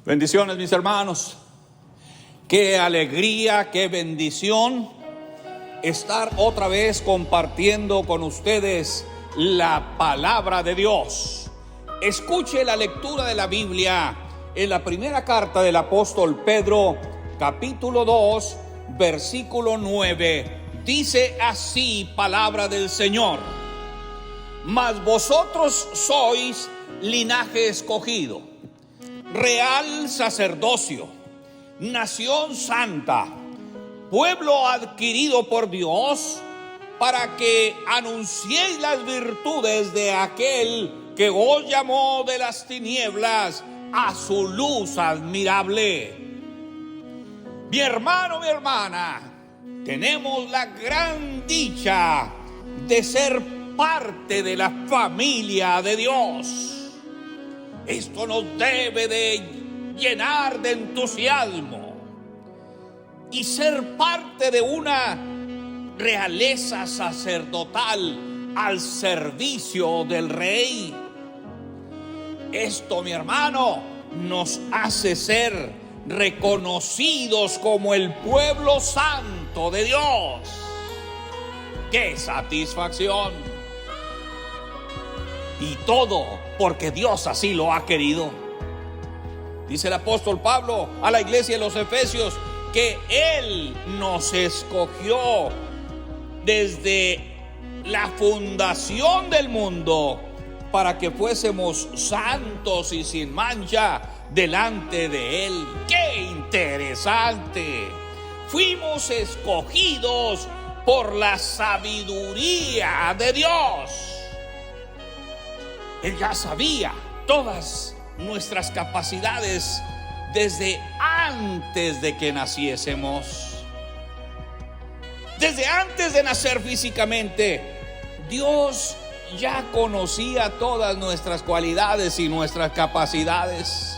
Bendiciones, mis hermanos. Qué alegría, qué bendición estar otra vez compartiendo con ustedes la palabra de Dios. Escuche la lectura de la Biblia en la primera carta del apóstol Pedro, capítulo 2, versículo 9. Dice así palabra del Señor: mas vosotros sois linaje escogido, real sacerdocio, nación santa, pueblo adquirido por Dios, para que anunciéis las virtudes de aquel que os llamó de las tinieblas a su luz admirable. Mi hermano, mi hermana, tenemos la gran dicha de ser parte de la familia de Dios. Esto nos debe de llenar de entusiasmo y ser parte de una realeza sacerdotal al servicio del Rey. Esto, mi hermano, nos hace ser reconocidos como el pueblo santo de Dios. ¡Qué satisfacción! Y todo porque Dios así lo ha querido. Dice el apóstol Pablo a la iglesia de los Efesios que Él nos escogió desde la fundación del mundo para que fuésemos santos y sin mancha delante de Él. ¡Qué interesante! Fuimos escogidos por la sabiduría de Dios. Él ya sabía todas nuestras capacidades desde antes de que naciésemos. Desde antes de nacer físicamente, Dios ya conocía todas nuestras cualidades y nuestras capacidades.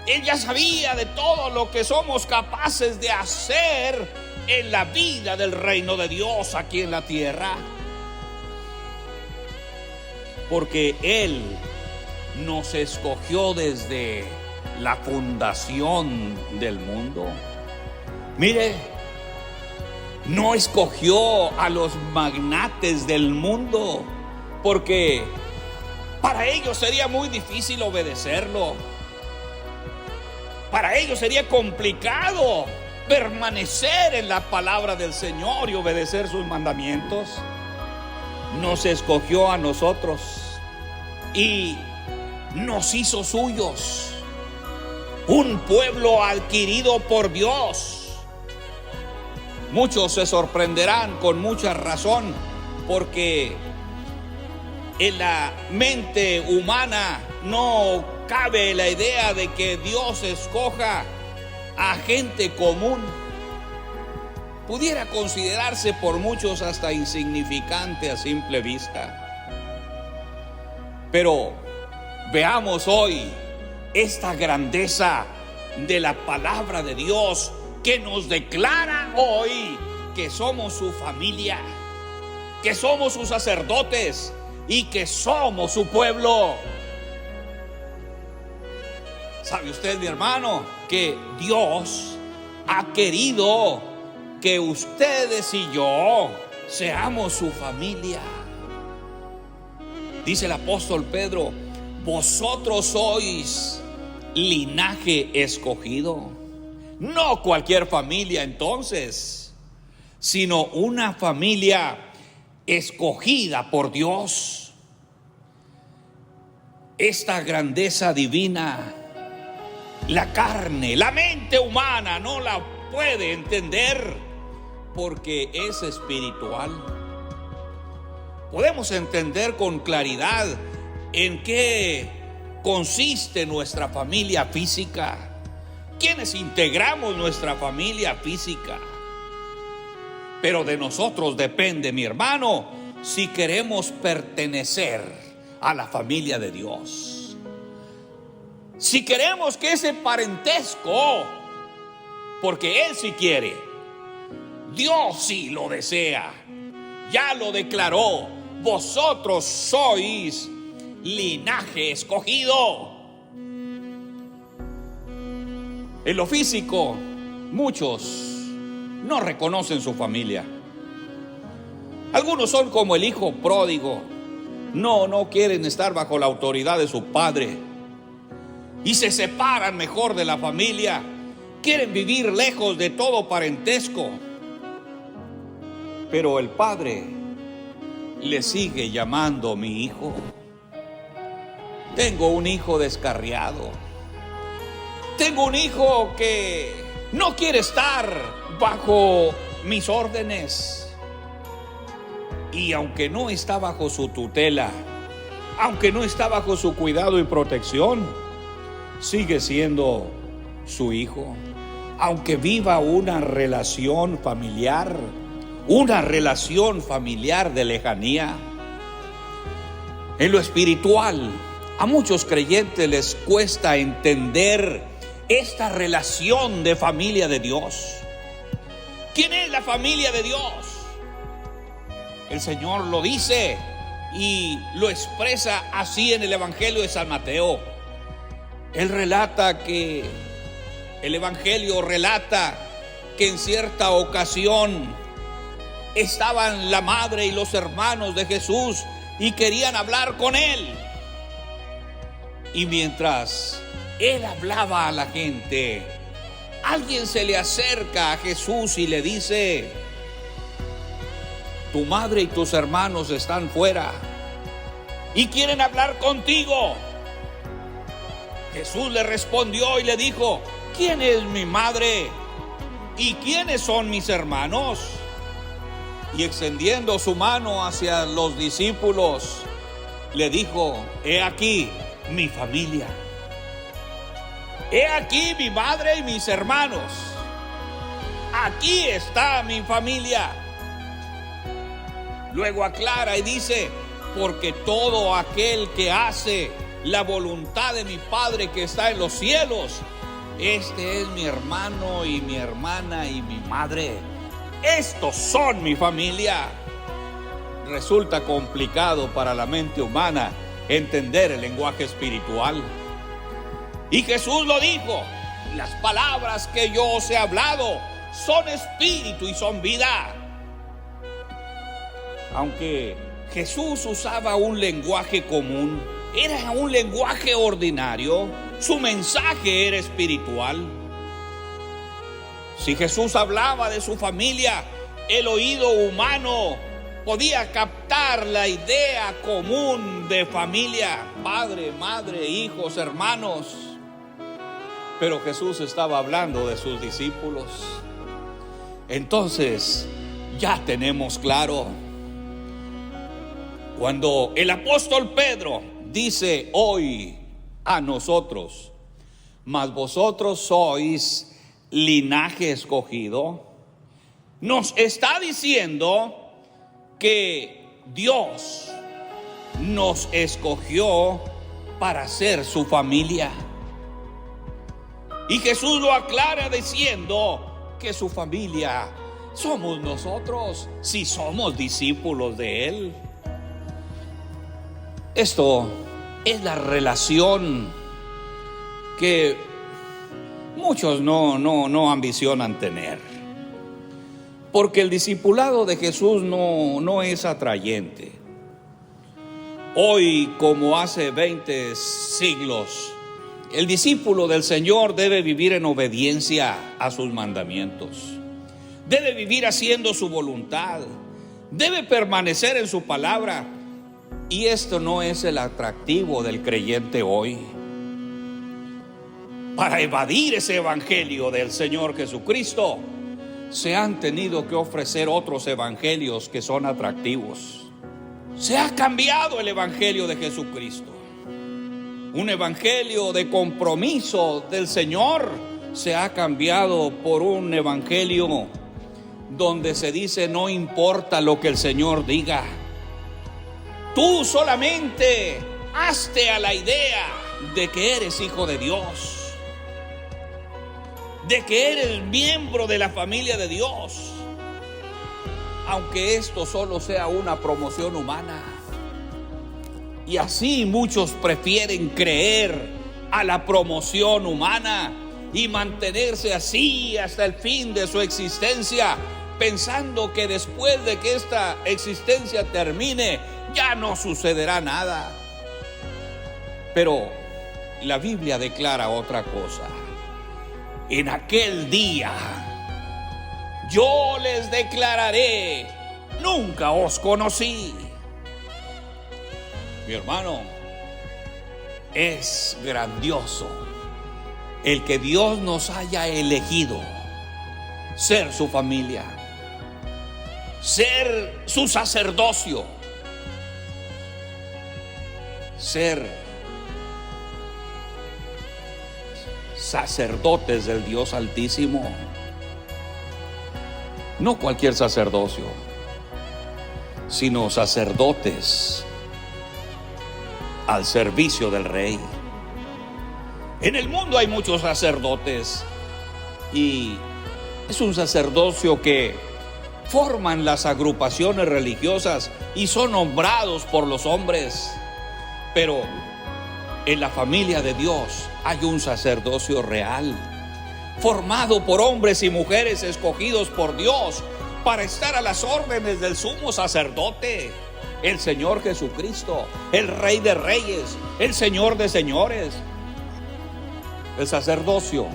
Él ya sabía de todo lo que somos capaces de hacer en la vida del reino de Dios aquí en la tierra. Porque Él nos escogió desde la fundación del mundo. Mire, no escogió a los magnates del mundo, porque para ellos sería muy difícil obedecerlo. Para ellos sería complicado permanecer en la palabra del Señor y obedecer sus mandamientos. Nos escogió a nosotros y nos hizo suyos, un pueblo adquirido por Dios. Muchos se sorprenderán con mucha razón, porque en la mente humana no cabe la idea de que Dios escoja a gente común. Pudiera considerarse por muchos hasta insignificante a simple vista. Pero veamos hoy esta grandeza de la palabra de Dios que nos declara hoy que somos su familia, que somos sus sacerdotes y que somos su pueblo. ¿Sabe usted, mi hermano, que Dios ha querido que ustedes y yo seamos su familia? Dice el apóstol Pedro: vosotros sois linaje escogido. No cualquier familia entonces, sino una familia escogida por Dios. Esta grandeza divina, la carne, la mente humana no la puede entender, porque es espiritual. Podemos entender con claridad en qué consiste nuestra familia física, quienes integramos nuestra familia física. Pero de nosotros depende, mi hermano, si queremos pertenecer a la familia de Dios. Si queremos que ese parentesco, porque Él sí quiere, Dios sí lo desea, ya lo declaró: vosotros sois linaje escogido. En lo físico, muchos no reconocen su familia. Algunos son como el hijo pródigo. No quieren estar bajo la autoridad de su padre y se separan mejor de la familia. Quieren vivir lejos de todo parentesco. Pero el padre le sigue llamando mi hijo. Tengo un hijo descarriado. Tengo un hijo que no quiere estar bajo mis órdenes. Y aunque no está bajo su tutela, aunque no está bajo su cuidado y protección, sigue siendo su hijo. Aunque viva una relación familiar de lejanía. En lo espiritual, a muchos creyentes les cuesta entender esta relación de familia de Dios. ¿Quién es la familia de Dios? El Señor lo dice y lo expresa así en el Evangelio de San Mateo. El Evangelio relata que en cierta ocasión estaban la madre y los hermanos de Jesús y querían hablar con él. Y mientras él hablaba a la gente, alguien se le acerca a Jesús y le dice: tu madre y tus hermanos están fuera y quieren hablar contigo. Jesús le respondió y le dijo: ¿quién es mi madre y quiénes son mis hermanos? Y extendiendo su mano hacia los discípulos, le dijo: he aquí mi familia. He aquí mi madre y mis hermanos. Aquí está mi familia. Luego aclara y dice: porque todo aquel que hace la voluntad de mi Padre que está en los cielos, este es mi hermano y mi hermana y mi madre. Estos son mi familia. Resulta complicado para la mente humana entender el lenguaje espiritual. Y Jesús lo dijo: las palabras que yo os he hablado son espíritu y son vida. Aunque Jesús usaba un lenguaje común, era un lenguaje ordinario, su mensaje era espiritual. Si Jesús hablaba de su familia, el oído humano podía captar la idea común de familia: padre, madre, hijos, hermanos. Pero Jesús estaba hablando de sus discípulos. Entonces, ya tenemos claro. Cuando el apóstol Pedro dice hoy a nosotros: mas vosotros sois linaje escogido, nos está diciendo que Dios nos escogió para ser su familia. Y Jesús lo aclara diciendo que su familia somos nosotros, si somos discípulos de Él. Esto es la relación que muchos no ambicionan tener, porque el discipulado de Jesús no es atrayente. Hoy, como hace 20 siglos, el discípulo del Señor debe vivir en obediencia a sus mandamientos, debe vivir haciendo su voluntad, debe permanecer en su palabra. Y esto no es el atractivo del creyente hoy. Para evadir ese evangelio del Señor Jesucristo, se han tenido que ofrecer otros evangelios que son atractivos. Se ha cambiado el evangelio de Jesucristo. Un evangelio de compromiso del Señor se ha cambiado por un evangelio donde se dice: no importa lo que el Señor diga, tú solamente hazte a la idea de que eres hijo de Dios, de que eres miembro de la familia de Dios, aunque esto solo sea una promoción humana. Y así muchos prefieren creer a la promoción humana y mantenerse así hasta el fin de su existencia, pensando que después de que esta existencia termine, ya no sucederá nada. Pero la Biblia declara otra cosa. En aquel día yo les declararé: nunca os conocí. Mi hermano, es grandioso el que Dios nos haya elegido ser su familia, ser su sacerdocio, ser sacerdotes del Dios Altísimo. No cualquier sacerdocio, sino sacerdotes al servicio del Rey. En el mundo hay muchos sacerdotes y es un sacerdocio que forman las agrupaciones religiosas y son nombrados por los hombres. Pero en la familia de Dios hay un sacerdocio real, formado por hombres y mujeres escogidos por Dios para estar a las órdenes del sumo sacerdote, el Señor Jesucristo, el Rey de Reyes, el Señor de Señores. El sacerdocio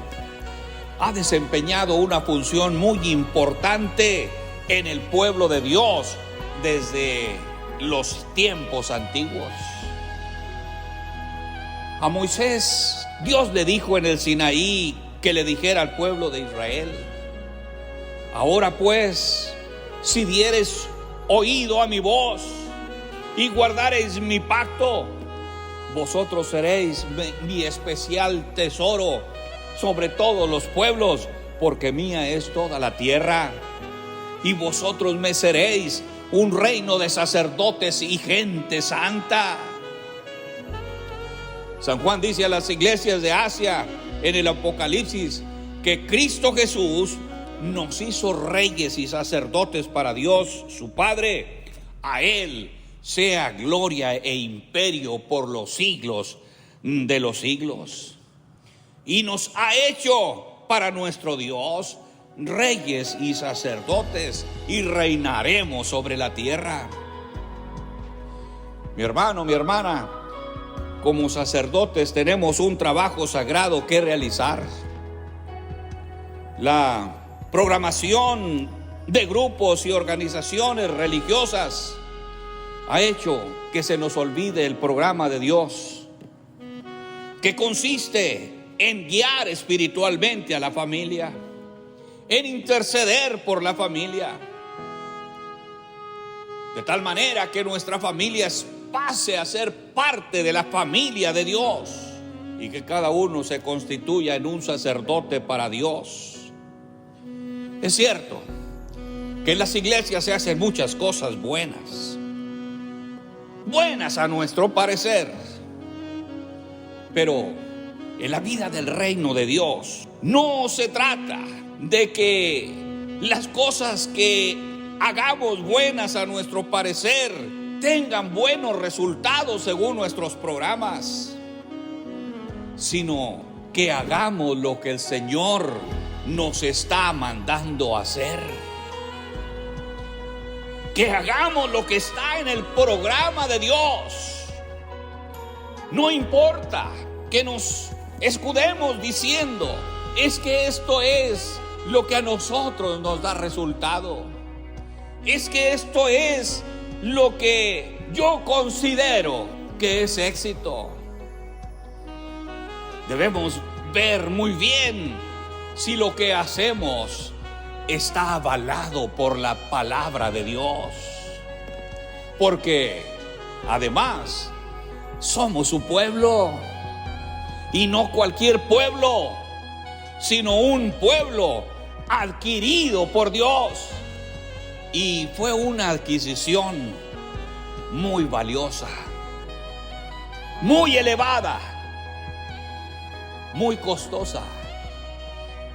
ha desempeñado una función muy importante en el pueblo de Dios desde los tiempos antiguos. A Moisés, Dios le dijo en el Sinaí que le dijera al pueblo de Israel: ahora pues, si diereis oído a mi voz y guardareis mi pacto, vosotros seréis mi especial tesoro sobre todos los pueblos, porque mía es toda la tierra. Y vosotros me seréis un reino de sacerdotes y gente santa. San Juan dice a las iglesias de Asia en el Apocalipsis que Cristo Jesús nos hizo reyes y sacerdotes para Dios su Padre. A Él sea gloria e imperio por los siglos de los siglos. Y nos ha hecho para nuestro Dios reyes y sacerdotes, y reinaremos sobre la tierra. Mi hermano, mi hermana, como sacerdotes tenemos un trabajo sagrado que realizar. La programación de grupos y organizaciones religiosas ha hecho que se nos olvide el programa de Dios, que consiste en guiar espiritualmente a la familia, en interceder por la familia, de tal manera que nuestra familia pase a ser parte de la familia de Dios y que cada uno se constituya en un sacerdote para Dios. Es cierto que en las iglesias se hacen muchas cosas buenas a nuestro parecer, pero en la vida del reino de Dios no se trata de que las cosas que hagamos buenas a nuestro parecer tengan buenos resultados según nuestros programas, sino que hagamos lo que el Señor nos está mandando a hacer. Que hagamos lo que está en el programa de Dios. No importa que nos escudemos diciendo: es que esto es lo que a nosotros nos da resultado. Es que esto es lo que yo considero que es éxito. Debemos ver muy bien si lo que hacemos está avalado por la palabra de Dios. Porque además somos su pueblo, y no cualquier pueblo, sino un pueblo adquirido por Dios. Y fue una adquisición muy valiosa, muy elevada, muy costosa,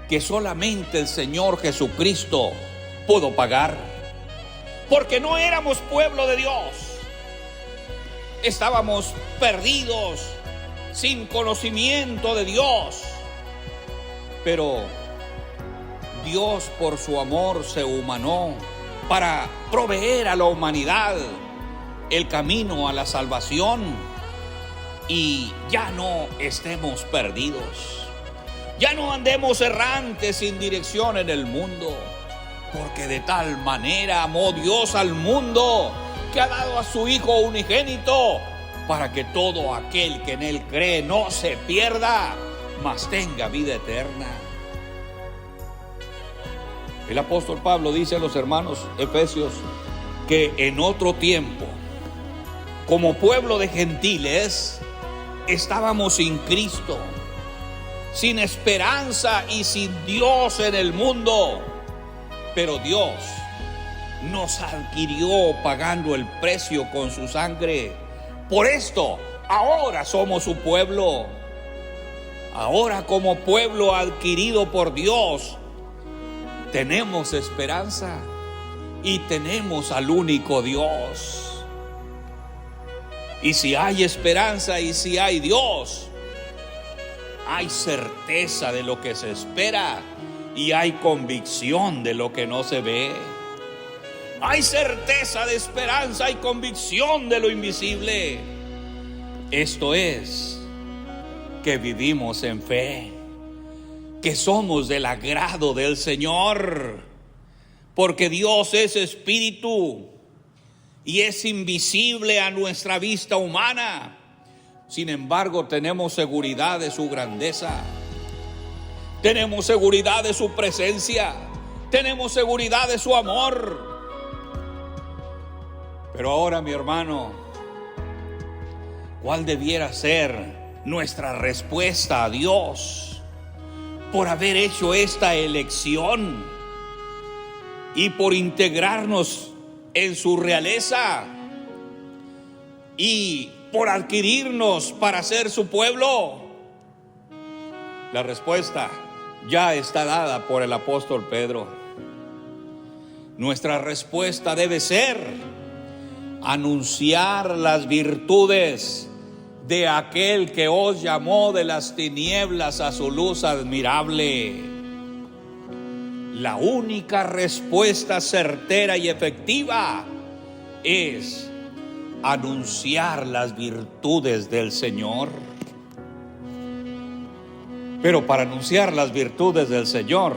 que solamente el Señor Jesucristo pudo pagar. Porque no éramos pueblo de Dios, estábamos perdidos, sin conocimiento de Dios. Pero Dios, por su amor, se humanó para proveer a la humanidad el camino a la salvación y ya no estemos perdidos. Ya no andemos errantes sin dirección en el mundo, porque de tal manera amó Dios al mundo que ha dado a su Hijo unigénito, para que todo aquel que en Él cree no se pierda, mas tenga vida eterna. El apóstol Pablo dice a los hermanos efesios que en otro tiempo, como pueblo de gentiles, estábamos sin Cristo, sin esperanza y sin Dios en el mundo. Pero Dios nos adquirió pagando el precio con su sangre. Por esto, ahora somos su pueblo. Ahora, como pueblo adquirido por Dios, tenemos esperanza y tenemos al único Dios. Y si hay esperanza y si hay Dios, hay certeza de lo que se espera y hay convicción de lo que no se ve. Hay certeza de esperanza y convicción de lo invisible. Esto es, que vivimos en fe, que somos del agrado del Señor, porque Dios es espíritu y es invisible a nuestra vista humana. Sin embargo, tenemos seguridad de su grandeza, tenemos seguridad de su presencia, tenemos seguridad de su amor. Pero ahora, mi hermano, ¿cuál debiera ser nuestra respuesta a Dios por haber hecho esta elección y por integrarnos en su realeza y por adquirirnos para ser su pueblo? La respuesta ya está dada por el apóstol Pedro. Nuestra respuesta debe ser anunciar las virtudes de aquel que os llamó de las tinieblas a su luz admirable. La única respuesta certera y efectiva es anunciar las virtudes del Señor. Pero para anunciar las virtudes del Señor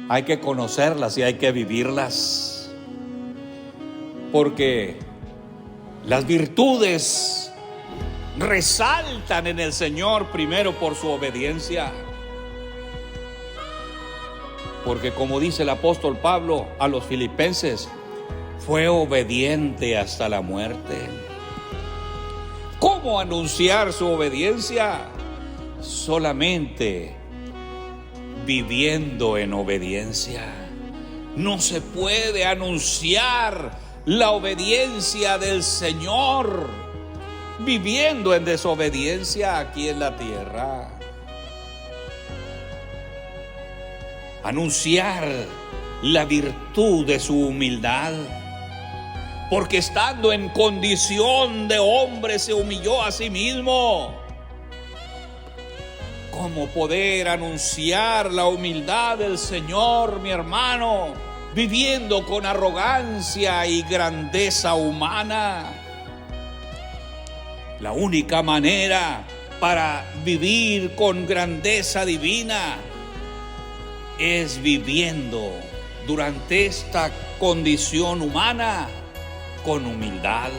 hay que conocerlas y hay que vivirlas. Porque las virtudes resaltan en el Señor primero por su obediencia. Porque como dice el apóstol Pablo a los filipenses, fue obediente hasta la muerte. ¿Cómo anunciar su obediencia? Solamente viviendo en obediencia. No se puede anunciar la obediencia del Señor viviendo en desobediencia aquí en la tierra. Anunciar la virtud de su humildad, porque estando en condición de hombre se humilló a sí mismo. ¿Cómo poder anunciar la humildad del Señor, mi hermano, viviendo con arrogancia y grandeza humana? La única manera para vivir con grandeza divina es viviendo durante esta condición humana con humildad.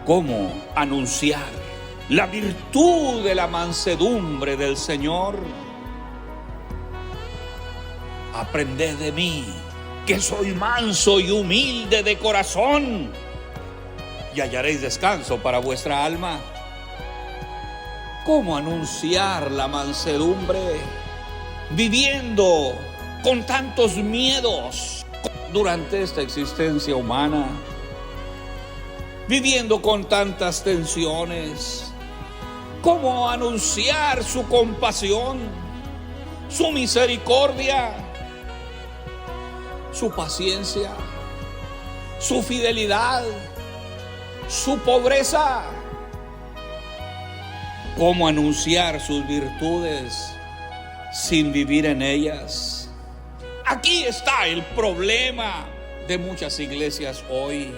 ¿Cómo anunciar la virtud de la mansedumbre del Señor? Aprended de mí, que soy manso y humilde de corazón, y hallaréis descanso para vuestra alma. ¿Cómo anunciar la mansedumbre viviendo con tantos miedos durante esta existencia humana? Viviendo con tantas tensiones. ¿Cómo anunciar su compasión, su misericordia, su paciencia, su fidelidad, su pobreza? ¿Cómo anunciar sus virtudes sin vivir en ellas? Aquí está el problema de muchas iglesias hoy.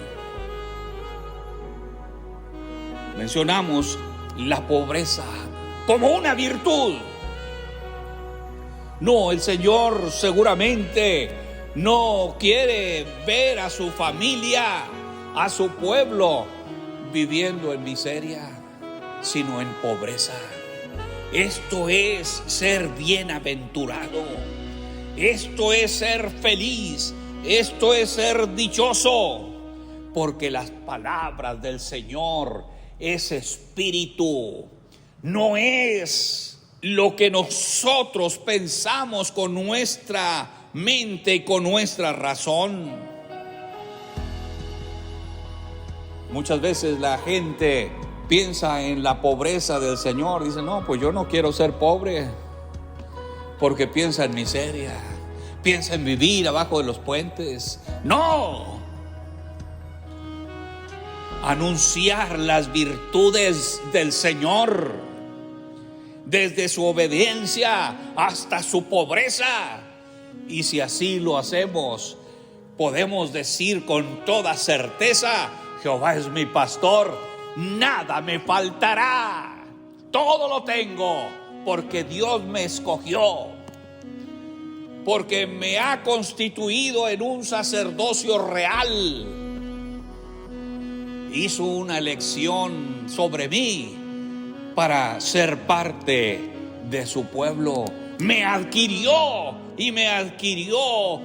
Mencionamos la pobreza como una virtud. No, el Señor seguramente no quiere ver a su familia, a su pueblo viviendo en miseria, sino en pobreza. Esto es ser bienaventurado. Esto es ser feliz. Esto es ser dichoso. Porque las palabras del Señor es espíritu. No es lo que nosotros pensamos con nuestra mente y con nuestra razón. Muchas veces la gente piensa en la pobreza del Señor. Dice, no, pues yo no quiero ser pobre. Porque piensa en miseria. Piensa en vivir abajo de los puentes. No. Anunciar las virtudes del Señor. Desde su obediencia hasta su pobreza. Y si así lo hacemos, podemos decir con toda certeza: Jehová es mi pastor, nada me faltará. Todo lo tengo porque Dios me escogió, porque me ha constituido en un sacerdocio real. Hizo una elección sobre mí para ser parte de su pueblo. Me adquirió y me adquirió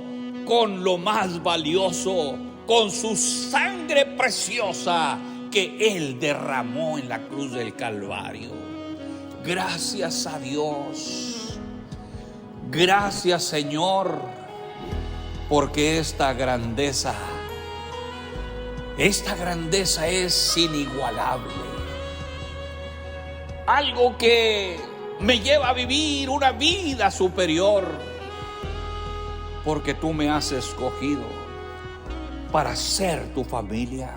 con lo más valioso, con su sangre preciosa que Él derramó en la cruz del Calvario. Gracias a Dios. Gracias, Señor, porque esta grandeza es inigualable. Algo que me lleva a vivir una vida superior, porque tú me has escogido para ser tu familia,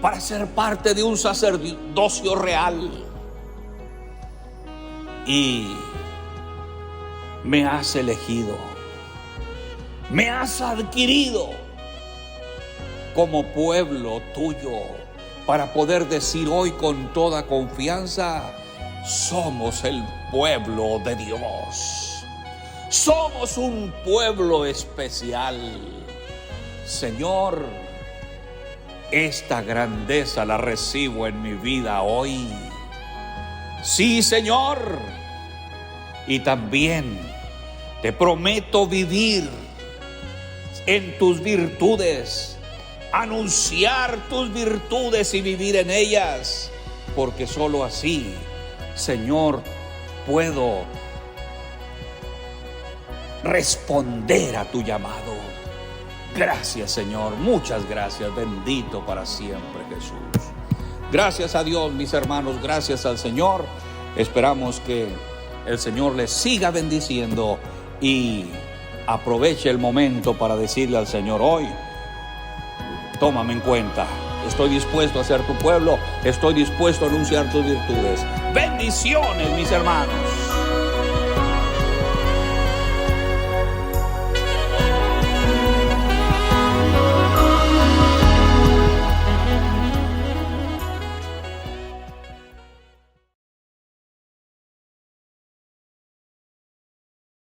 para ser parte de un sacerdocio real, y me has elegido, me has adquirido como pueblo tuyo, para poder decir hoy con toda confianza: somos el pueblo de Dios. Somos un pueblo especial. Señor, esta grandeza la recibo en mi vida hoy. Sí, Señor. Y también te prometo vivir en tus virtudes, anunciar tus virtudes y vivir en ellas, porque solo así, Señor, puedo responder a tu llamado. Gracias, Señor, muchas gracias, bendito para siempre Jesús. Gracias a Dios, mis hermanos, gracias al Señor. Esperamos que el Señor les siga bendiciendo y aproveche el momento para decirle al Señor hoy: tómame en cuenta, estoy dispuesto a ser tu pueblo, estoy dispuesto a anunciar tus virtudes. Bendiciones, mis hermanos.